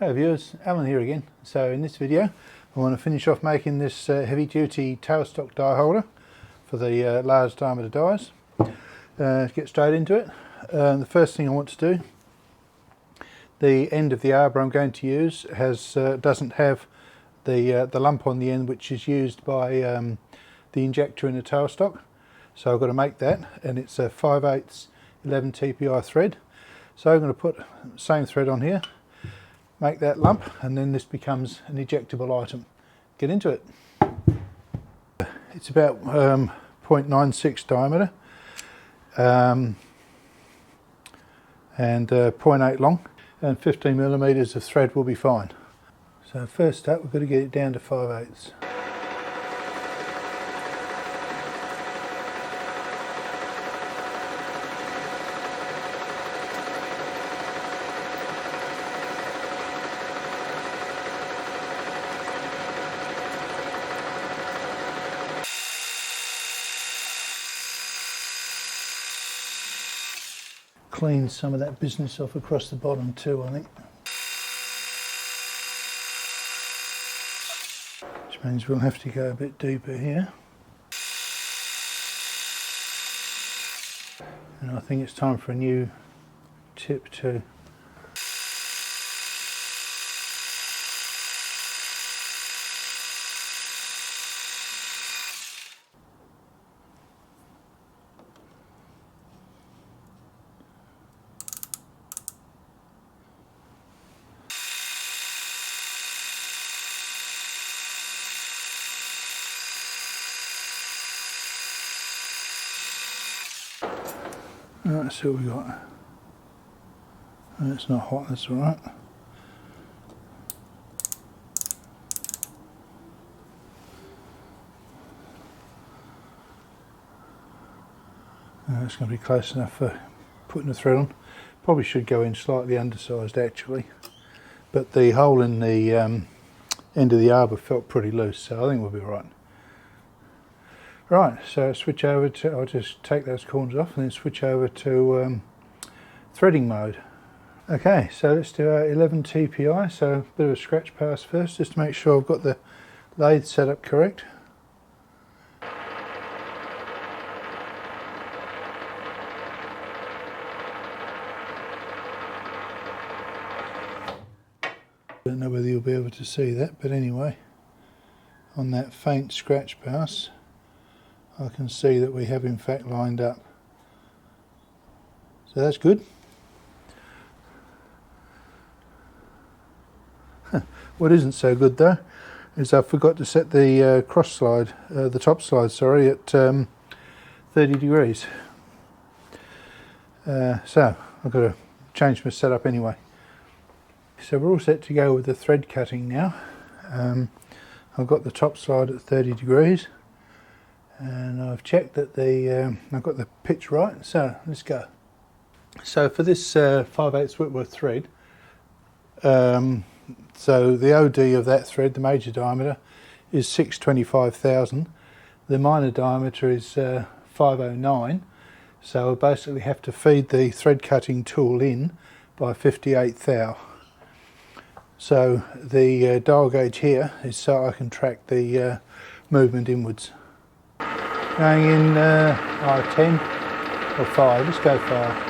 Hello viewers, Alan here again. So in this video I want to finish off making this heavy duty tailstock die holder for the large diameter dies. Get straight into it. The first thing I want to do, the end of the arbor I'm going to use doesn't have the lump on the end which is used by the injector in the tailstock. So I've got to make that, and it's a 5/8 11 TPI thread. So I'm going to put the same thread on here, make that lump, and then this becomes an ejectable item. Get into it. It's about 0.96 diameter and 0.8 long, and 15 millimeters of thread will be fine. So first up, we've got to get it down to 5/8. Clean some of that business off across the bottom too, I think. Which means we'll have to go a bit deeper here. And I think it's time for a new tip too. Let's see what we got. It's not hot, that's alright. It's going to be close enough for putting the thread on. Probably should go in slightly undersized actually, but the hole in the end of the arbor felt pretty loose, so I think we'll be right. Right, so switch over to, I'll just take those corners off and then switch over to threading mode. Okay, so let's do our 11 TPI, so a bit of a scratch pass first, just to make sure I've got the lathe set up correct. Don't know whether you'll be able to see that, but anyway, on that faint scratch pass, I can see that we have in fact lined up. So that's good. What isn't so good though is I forgot to set the cross slide, the top slide, sorry, at 30 degrees. So I've got to change my setup anyway. So we're all set to go with the thread cutting now. I've got the top slide at 30 degrees. And I've checked that I've got the pitch right, so let's go. So for this 5/8 Whitworth thread, so the OD of that thread, the major diameter, is 625,000. The minor diameter is 509, so I basically have to feed the thread cutting tool in by 58 thou. So the dial gauge here is so I can track the movement inwards. Going in 10 or 5, let's go 5.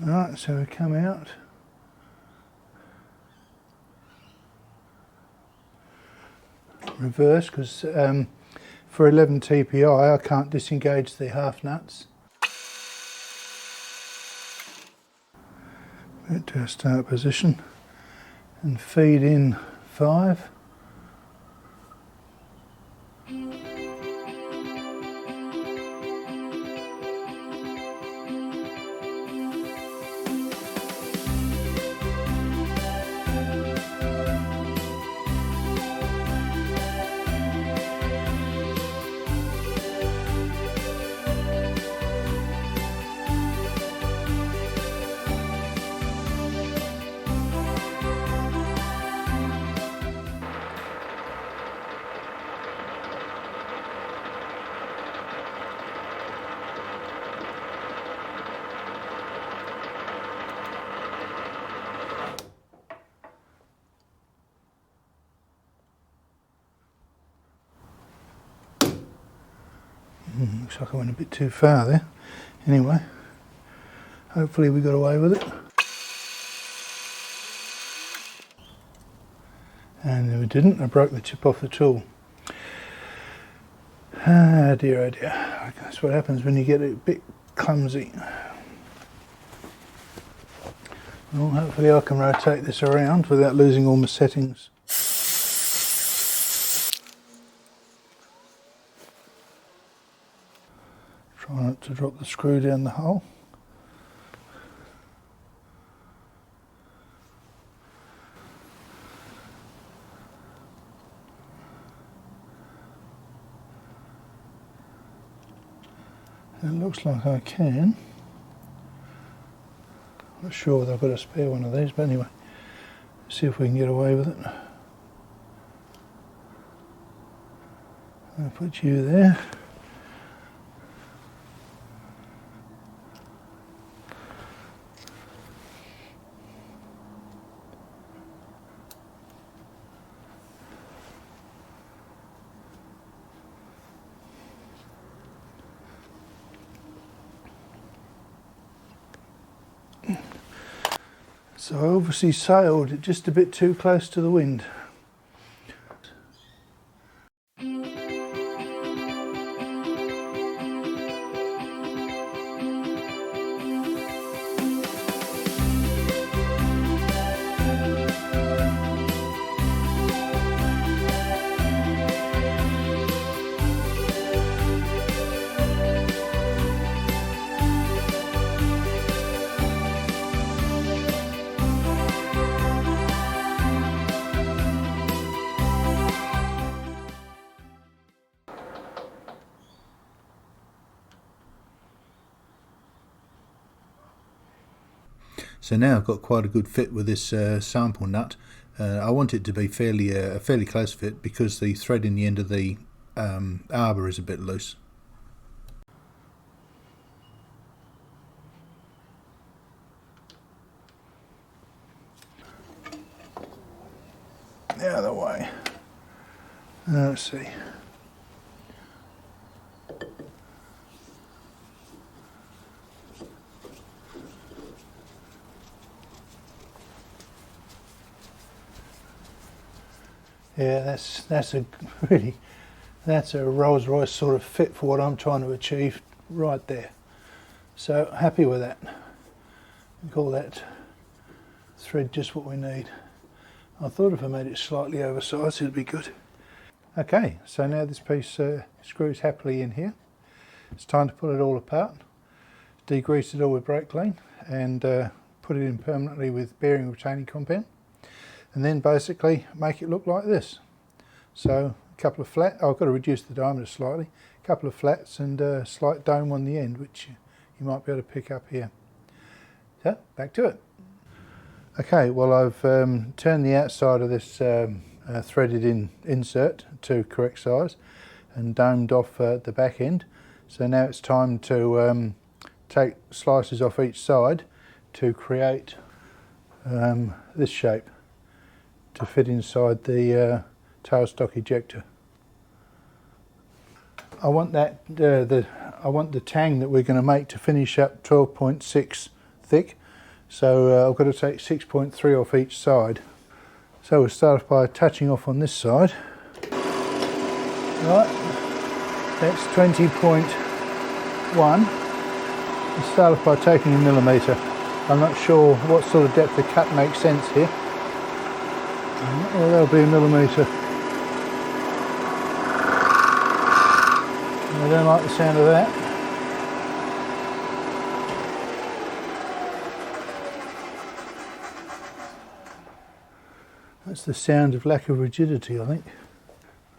Alright, so we come out. Reverse, because for 11 TPI I can't disengage the half nuts. Get to our start position and feed in 5. Looks like I went a bit too far there. Anyway, hopefully we got away with it. And we didn't, I broke the tip off the tool. Ah dear, oh dear. That's what happens when you get a bit clumsy. Well, hopefully I can rotate this around without losing all my settings. Try not to drop the screw down the hole. It looks like I can. Not sure whether I've got a spare one of these, but anyway, see if we can get away with it. I'll put you there. So I obviously sailed it just a bit too close to the wind. So now I've got quite a good fit with this sample nut. I want it to be a fairly close fit because the thread in the end of the arbor is a bit loose. Out of the way. Let's see. Yeah, that's a Rolls Royce sort of fit for what I'm trying to achieve right there. So happy with that. We call that thread just what we need. I thought if I made it slightly oversized it'd be good. Okay, so now this piece screws happily in here. It's time to pull it all apart, degrease it all with brake clean and put it in permanently with bearing retaining compound. And then basically make it look like this. So a couple of flat, I've got to reduce the diameter slightly, a couple of flats and a slight dome on the end, which you might be able to pick up here. So back to it. Okay, well I've turned the outside of this threaded in insert to correct size and domed off the back end. So now it's time to take slices off each side to create this shape to fit inside the tailstock ejector. I want that I want the tang that we're going to make to finish up 12.6 thick. So I've got to take 6.3 off each side. So we'll start off by touching off on this side. Right, that's 20.1. We'll start off by taking a millimetre. I'm not sure what sort of depth of cut makes sense here. Well, that'll be a millimetre. I don't like the sound of that. That's the sound of lack of rigidity, I think.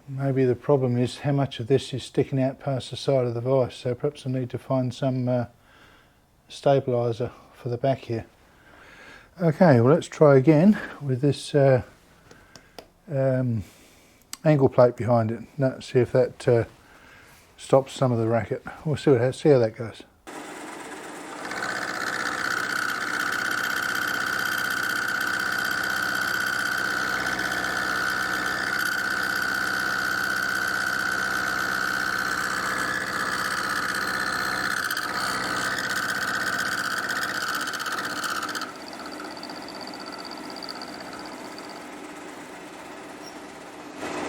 Maybe the problem is how much of this is sticking out past the side of the vise, so perhaps I need to find some stabiliser for the back here. Okay, well let's try again with this angle plate behind it. Now, see if that stops some of the racket. We'll see how that goes.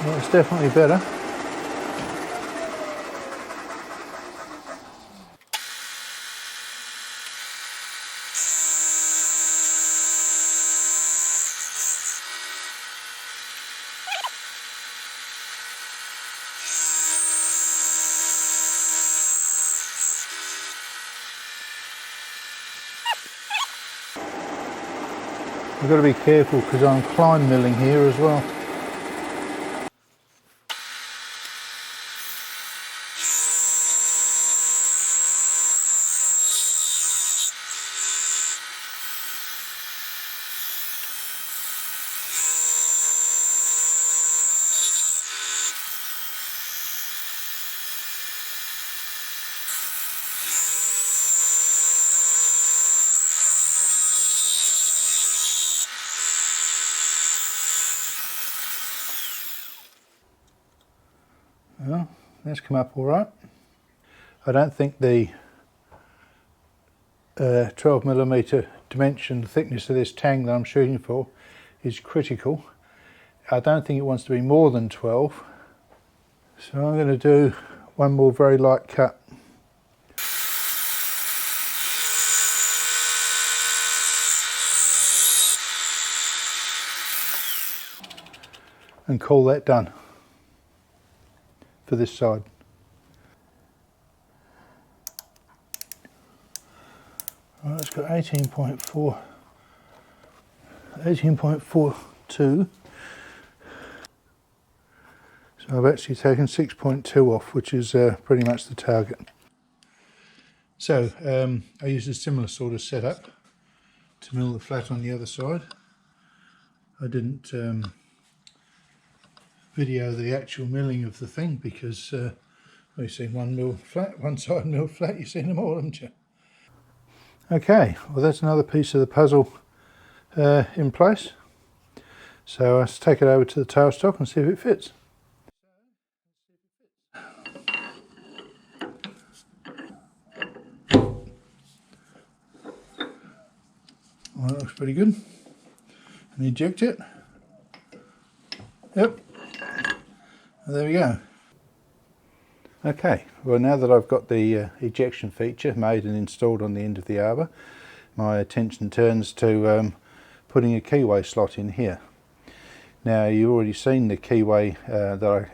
Well, it's definitely better. I've got to be careful because I'm climb milling here as well. Well, that's come up all right. I don't think the 12mm dimension, the thickness of this tang that I'm shooting for is critical. I don't think it wants to be more than 12. So I'm going to do one more very light cut. And call that done for this side. Right, it's got 18.42. So I've actually taken 6.2 off, which is pretty much the target. So I used a similar sort of setup to mill the flat on the other side. I didn't video the actual milling of the thing because you've seen one side milled flat, you've seen them all, haven't you? Okay, well that's another piece of the puzzle in place. So let's take it over to the tailstock and see if it fits. Well, that looks pretty good. And eject it. Yep. And there we go. Okay, well now that I've got the ejection feature made and installed on the end of the arbor, my attention turns to putting a keyway slot in here. Now you've already seen the keyway,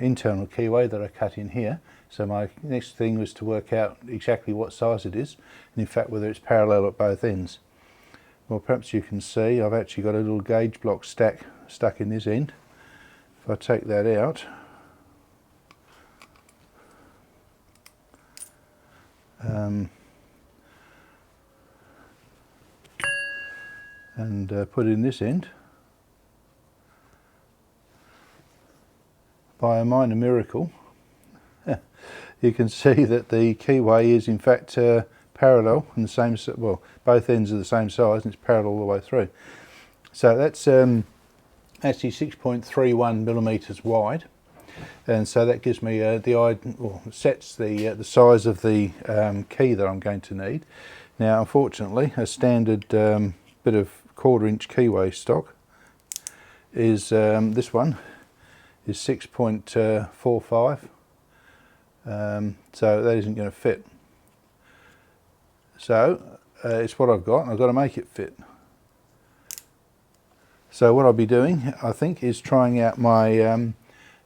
internal keyway that I cut in here, so my next thing was to work out exactly what size it is, and in fact whether it's parallel at both ends. Well, perhaps you can see I've actually got a little gauge block stuck in this end. If I take that out, and put it in this end, by a minor miracle you can see that the keyway is in fact parallel and the same, well, both ends are the same size and it's parallel all the way through. So that's actually 6.31mm wide, and so that gives me sets the size of the key that I'm going to need. Now unfortunately a standard bit of 1/4 inch keyway stock is this one is 6.45, so that isn't going to fit. So it's what I've got, and I've got to make it fit. So what I'll be doing, I think, is trying out my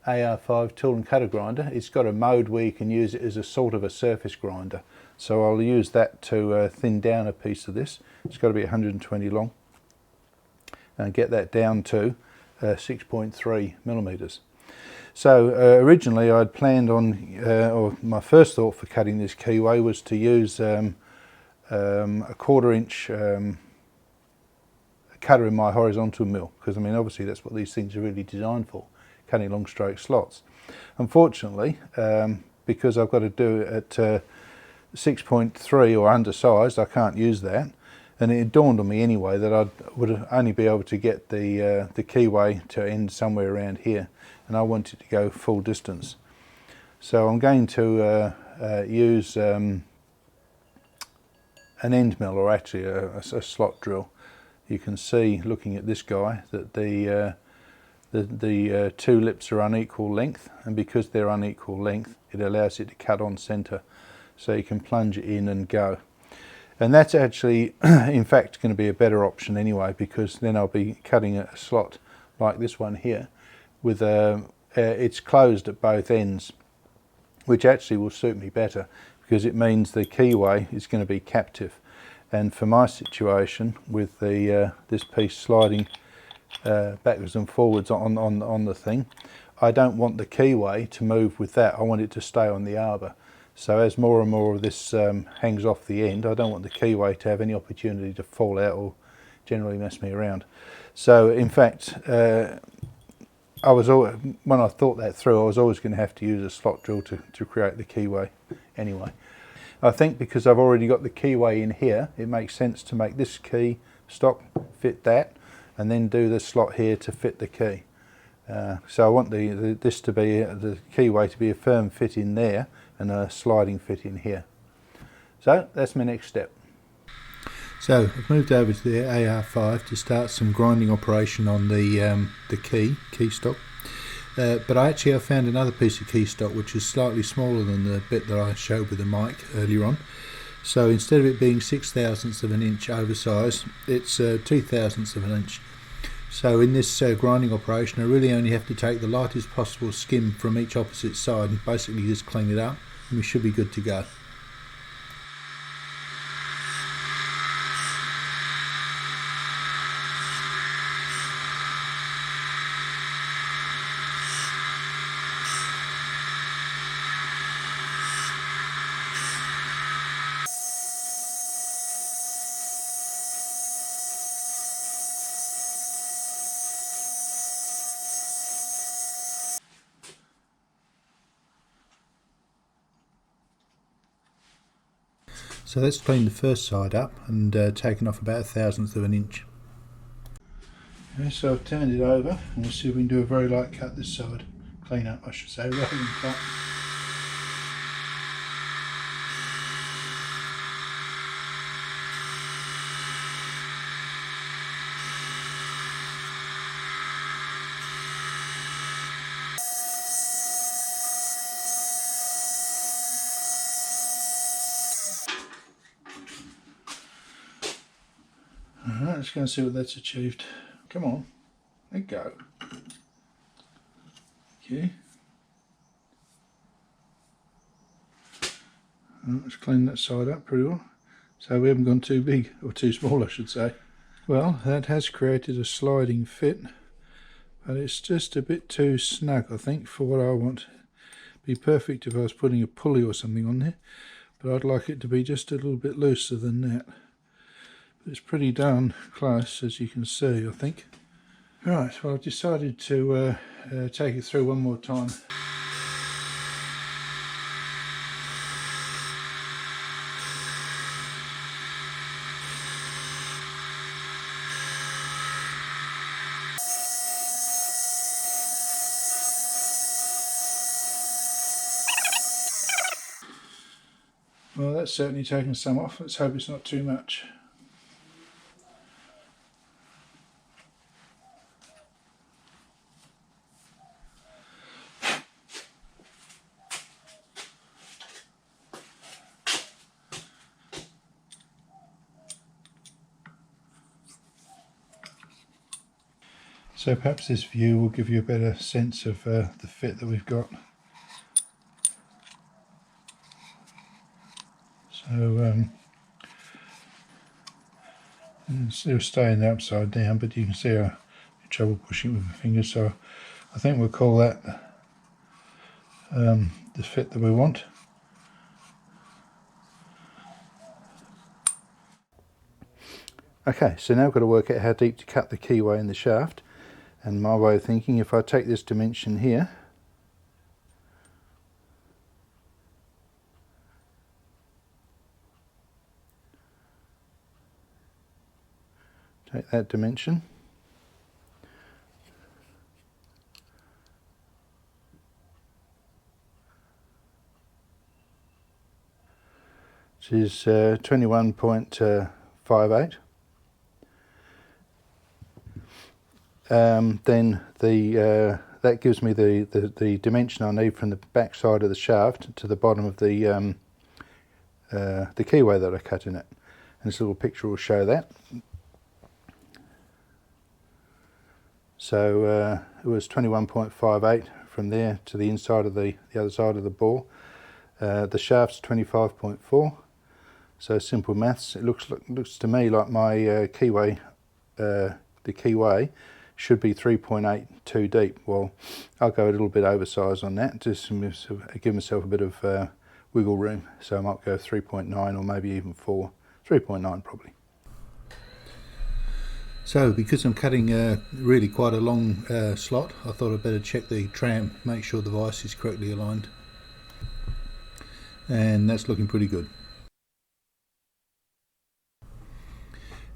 AR5 tool and cutter grinder. It's got a mode where you can use it as a sort of a surface grinder. So I'll use that to thin down a piece of this. It's got to be 120 long. And get that down to 6.3mm. So originally I'd planned on, or my first thought for cutting this keyway was to use a 1/4 inch cutter in my horizontal mill, because I mean obviously that's what these things are really designed for, cutting long straight slots. Unfortunately, because I've got to do it at 6.3 or undersized, I can't use that. And it dawned on me anyway that I would only be able to get the keyway to end somewhere around here, and I wanted to go full distance. So I'm going to use an end mill, or actually a slot drill. You can see, looking at this guy, that the the two lips are unequal length, and because they're unequal length it allows it to cut on centre, so you can plunge it in and go. And that's actually in fact going to be a better option anyway, because then I'll be cutting a slot like this one here with it's closed at both ends, which actually will suit me better because it means the keyway is going to be captive. And for my situation with the this piece sliding backwards and forwards on the thing, I don't want the keyway to move with that. I want it to stay on the arbor. So as more and more of this hangs off the end, I don't want the keyway to have any opportunity to fall out or generally mess me around. So in fact, when I thought that through, I was always going to have to use a slot drill to create the keyway anyway. I think because I've already got the keyway in here, it makes sense to make this key stock fit that, and then do the slot here to fit the key. So I want this to be the keyway to be a firm fit in there and a sliding fit in here. So that's my next step. So I've moved over to the AR5 to start some grinding operation on the key stock. But I actually have found another piece of key stock which is slightly smaller than the bit that I showed with the mic earlier on. So instead of it being 6/1000ths of an inch oversized, it's 2/1000ths of an inch. So in this grinding operation, I really only have to take the lightest possible skim from each opposite side and basically just clean it up, and we should be good to go. So let's clean the first side up and taken off about 1/1000th of an inch. Okay, so I've turned it over and we'll see if we can do a very light cut this side. Clean up, I should say, rather than cut. Alright, let's go and see what that's achieved. Come on, let go. Okay. Let's clean that side up pretty well. So we haven't gone too big, or too small I should say. Well, that has created a sliding fit, but it's just a bit too snug I think for what I want. It'd be perfect if I was putting a pulley or something on there, but I'd like it to be just a little bit looser than that. It's pretty darn close, as you can see, I think. Right, well I've decided to take it through one more time. Well, that's certainly taken some off. Let's hope it's not too much. So perhaps this view will give you a better sense of the fit that we've got. So still staying upside down, but you can see I have trouble pushing it with my fingers, so I think we'll call that the fit that we want. Okay, so now I've got to work out how deep to cut the keyway in the shaft, and my way of thinking, if I take this dimension here, take that dimension, which is 21.58. then that gives me the dimension I need from the back side of the shaft to the bottom of the keyway that I cut in it. And this little picture will show that. So it was 21.58 from there to the inside of the other side of the bore. The shaft's 25.4. So simple maths. It looks to me like my keyway, the keyway, should be 3.82 deep. Well, I'll go a little bit oversized on that, just to give myself a bit of wiggle room. So I might go 3.9 or maybe even 4. 3.9 probably. So because I'm cutting really quite a long slot, I thought I'd better check the tram, make sure the vise is correctly aligned. And that's looking pretty good.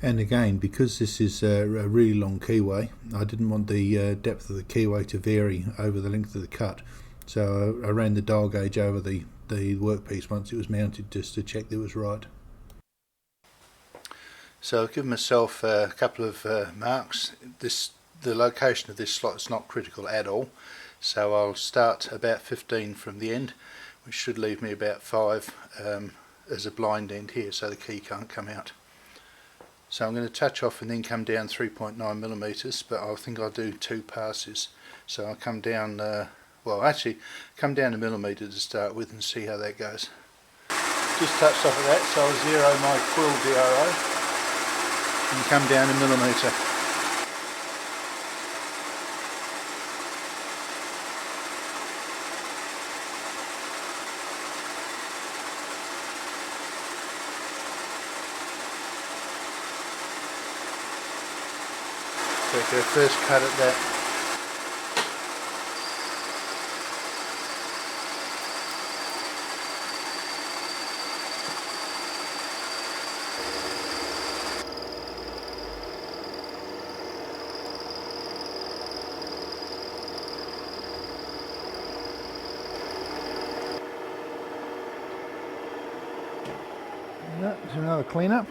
And again, because this is a really long keyway, I didn't want the depth of the keyway to vary over the length of the cut. So I ran the dial gauge over the workpiece once it was mounted, just to check that it was right. So I've given myself a couple of marks. The location of this slot is not critical at all, so I'll start about 15 from the end, which should leave me about 5 as a blind end here, so the key can't come out. So I'm going to touch off and then come down 3.9 millimeters, but I think I'll do 2 passes. So I'll come down, well actually come down a millimeter to start with and see how that goes. Just touched off of that, so I'll zero my quill DRO and come down a millimeter. Take a first cut at that. That's another clean up.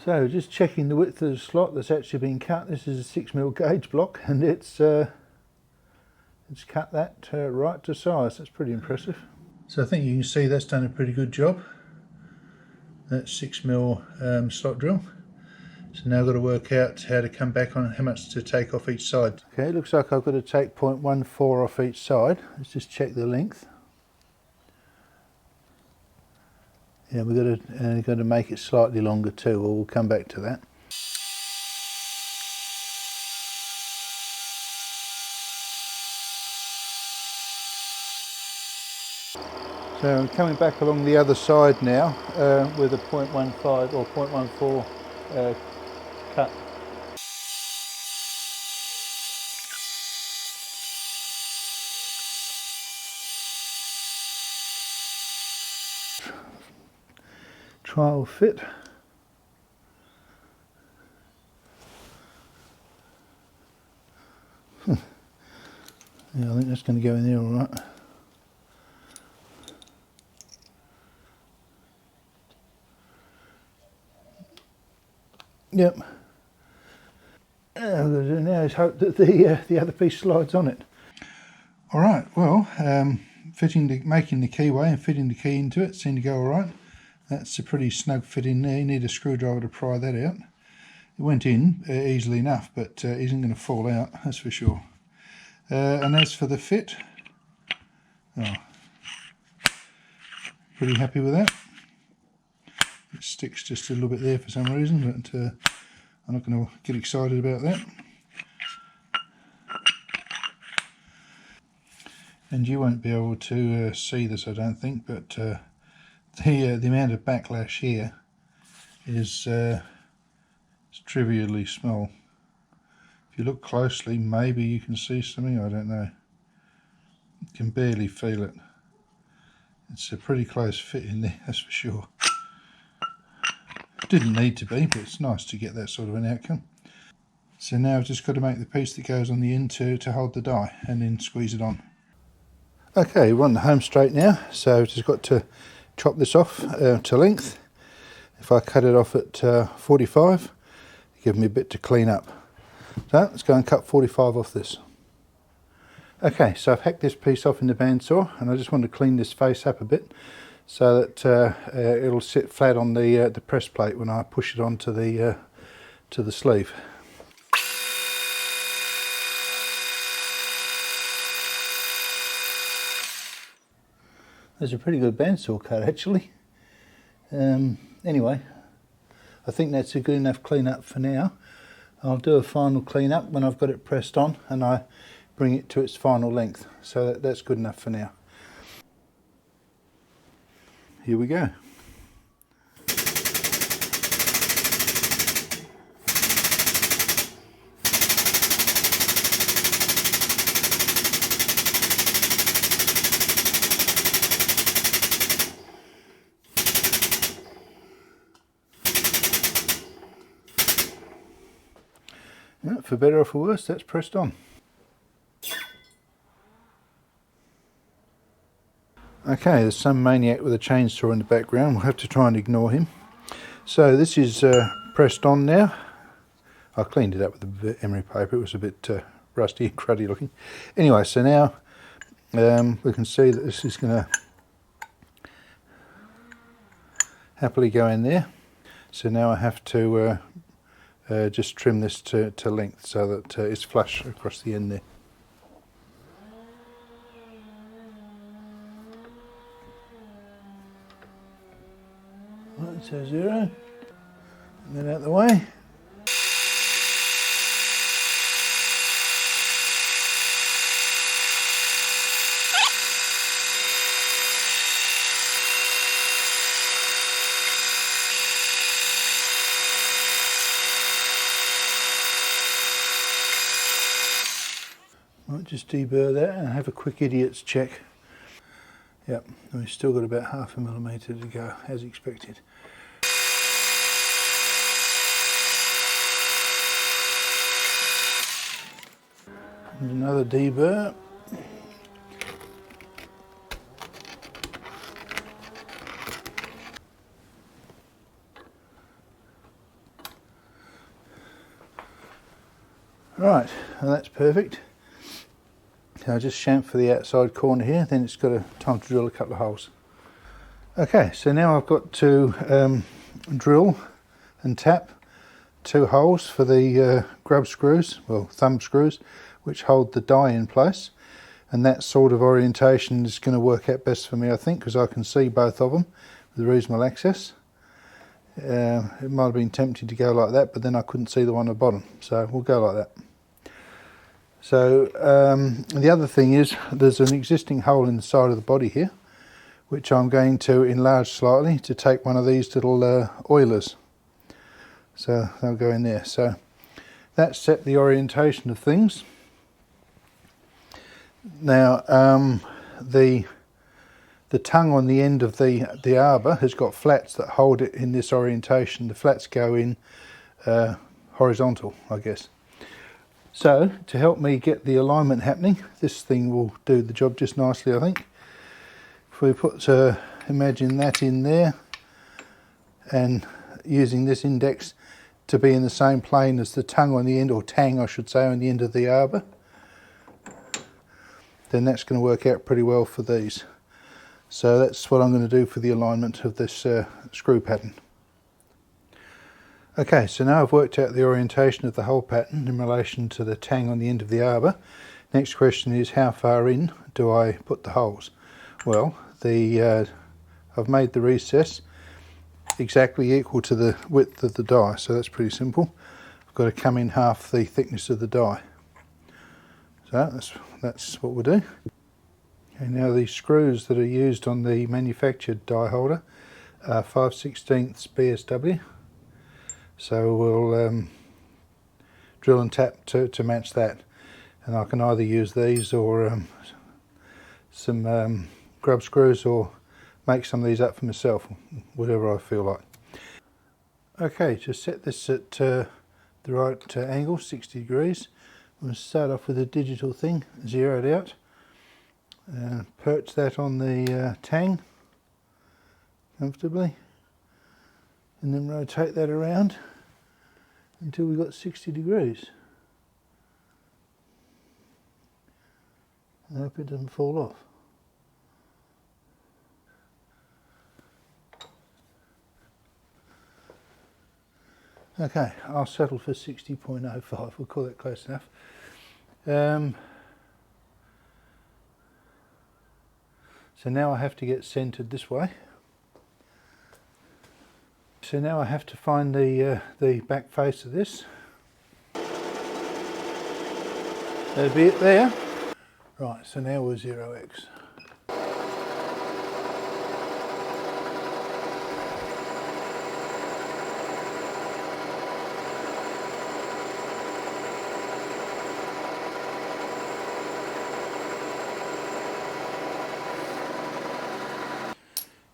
So just checking the width of the slot that's actually been cut. This is a 6mm gauge block, and it's cut that right to size. That's pretty impressive. So I think you can see that's done a pretty good job. That 6mm slot drill. So now I've got to work out how to come back on how much to take off each side. Okay, it looks like I've got to take 0.14 off each side. Let's just check the length. Yeah, we've got to make it slightly longer too. We'll come back to that. So I'm coming back along the other side now with a 0.15 or 0.14 cut. Trial fit. Yeah, I think that's going to go in there all right. Yep. What I'm going to do now is hope that the other piece slides on it. All right. Well, making the keyway and fitting the key into it seemed to go all right. That's a pretty snug fit in there. You need a screwdriver to pry that out. It went in easily enough, but it isn't going to fall out, that's for sure. And as for the fit, pretty happy with that. It sticks just a little bit there for some reason, but I'm not going to get excited about that. And you won't be able to see this, I don't think, but the amount of backlash here is trivially small. If you look closely, maybe you can see something, I don't know. You can barely feel it. It's a pretty close fit in there, that's for sure. Didn't need to be, but it's nice to get that sort of an outcome. So now I've just got to make the piece that goes on the end to hold the die, and then squeeze it on. Okay, we're on the home straight now, so I've just got to chop this off to length. If I cut it off at 45, give me a bit to clean up. So let's go and cut 45 off this. Okay, so I've hacked this piece off in the bandsaw, and I just want to clean this face up a bit so that it'll sit flat on the press plate when I push it onto the sleeve. There's a pretty good bandsaw cut actually. Anyway, I think that's a good enough clean up for now. I'll do a final clean up when I've got it pressed on and I bring it to its final length. So that's good enough for now. Here we go. Yeah, for better or for worse, that's pressed on. Okay, there's some maniac with a chainsaw in the background. We'll have to try and ignore him. So this is pressed on now. I cleaned it up with the emery paper. It was a bit rusty and cruddy looking. Anyway, so now we can see that this is going to happily go in there. So now I have to just trim this to length so that it's flush across the end there. Right, so 0, and then out the way. Might just deburr that and have a quick idiot's check. Yep, we've still got about 0.5 millimetre to go, as expected. And another deburr. Right, well that's perfect. I'll just chamfer for the outside corner here, then it's got time to drill a couple of holes. Okay, so now I've got to drill and tap 2 holes for the grub screws, well thumb screws, which hold the die in place. And that sort of orientation is going to work out best for me, I think, because I can see both of them with reasonable access. It might have been tempting to go like that, but then I couldn't see the one at the bottom, so we'll go like that. So the other thing is there's an existing hole in the side of the body here, which I'm going to enlarge slightly to take one of these little oilers. So they'll go in there. So that's set the orientation of things. Now the tongue on the end of the arbor has got flats that hold it in this orientation. The flats go in horizontal, I guess. So, to help me get the alignment happening, this thing will do the job just nicely, I think. If we put, imagine that in there, and using this index to be in the same plane as the tongue on the end, or tang I should say, on the end of the arbor, then that's going to work out pretty well for these. So that's what I'm going to do for the alignment of this screw pattern. Okay, so now I've worked out the orientation of the hole pattern in relation to the tang on the end of the arbor. Next question is, how far in do I put the holes? Well, I've made the recess exactly equal to the width of the die, so that's pretty simple. I've got to come in half the thickness of the die. So that's what we'll do. Okay, now these screws that are used on the manufactured die holder are 5/16 BSW. So we'll drill and tap to match that, and I can either use these or some grub screws, or make some of these up for myself, whatever I feel like. Okay, just set this at the right angle, 60 degrees. I'm going to start off with a digital thing, zeroed out. Perch that on the tang comfortably, and then rotate that around until we've got 60 degrees. I hope it doesn't fall off. Okay, I'll settle for 60.05, we'll call that close enough. So now I have to get centered this way. So now I have to find the back face of this. That'll be it there. Right, so now we're 0x.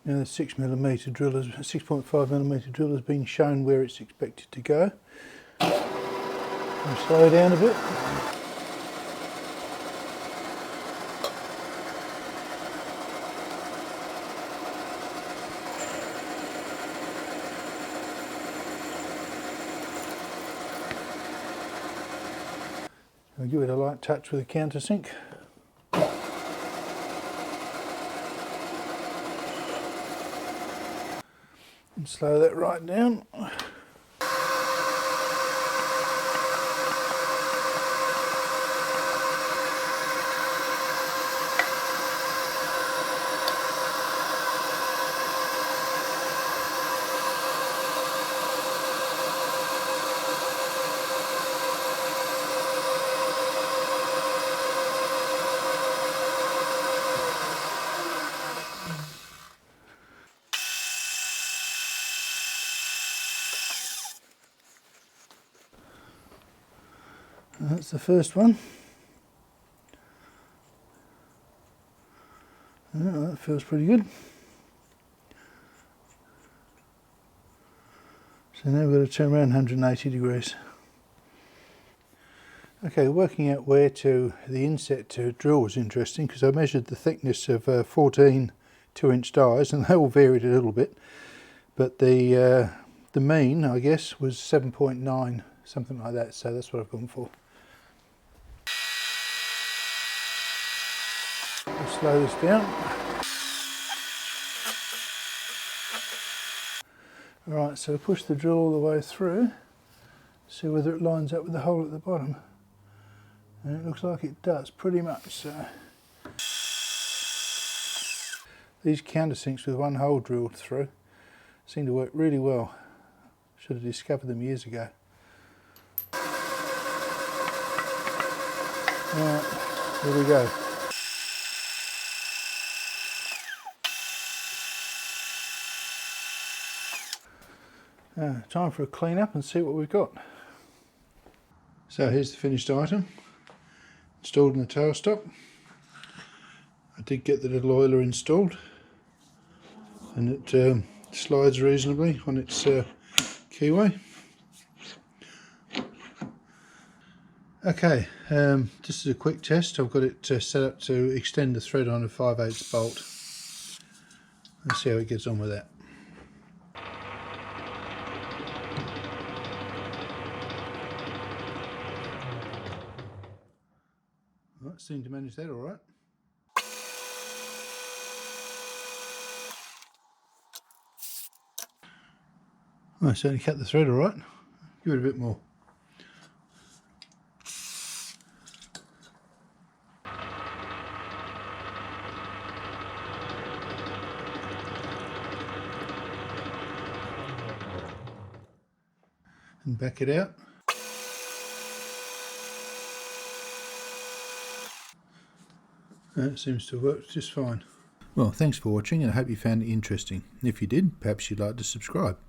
Now the 6mm drill, 6.5mm drill has been shown where it's expected to go. I'll slow down a bit. I'll give it a light touch with a countersink. And slow that right down. That's the first one. Oh, that feels pretty good. So now we've got to turn around 180 degrees. Okay, working out where to the inset to drill was interesting because I measured the thickness of 14 2-inch dies and they all varied a little bit, but the mean, I guess, was 7.9, something like that, so that's what I've gone for. I'll slow this down. Alright, so push the drill all the way through, see whether it lines up with the hole at the bottom. And it looks like it does, pretty much so. These countersinks with one hole drilled through seem to work really well. Should have discovered them years ago. Alright, here we go. Time for a clean up and see what we've got. So here's the finished item, installed in the tailstock. I did get the little oiler installed and it slides reasonably on its keyway. Okay, just as a quick test, I've got it set up to extend the thread on a 5/8 bolt. Let's see how it gets on with that. Right, seemed to manage that all right. I certainly cut the thread all right. Give it a bit more. And back it out. That seems to work just fine. Well, thanks for watching and I hope you found it interesting. If you did, perhaps you'd like to subscribe.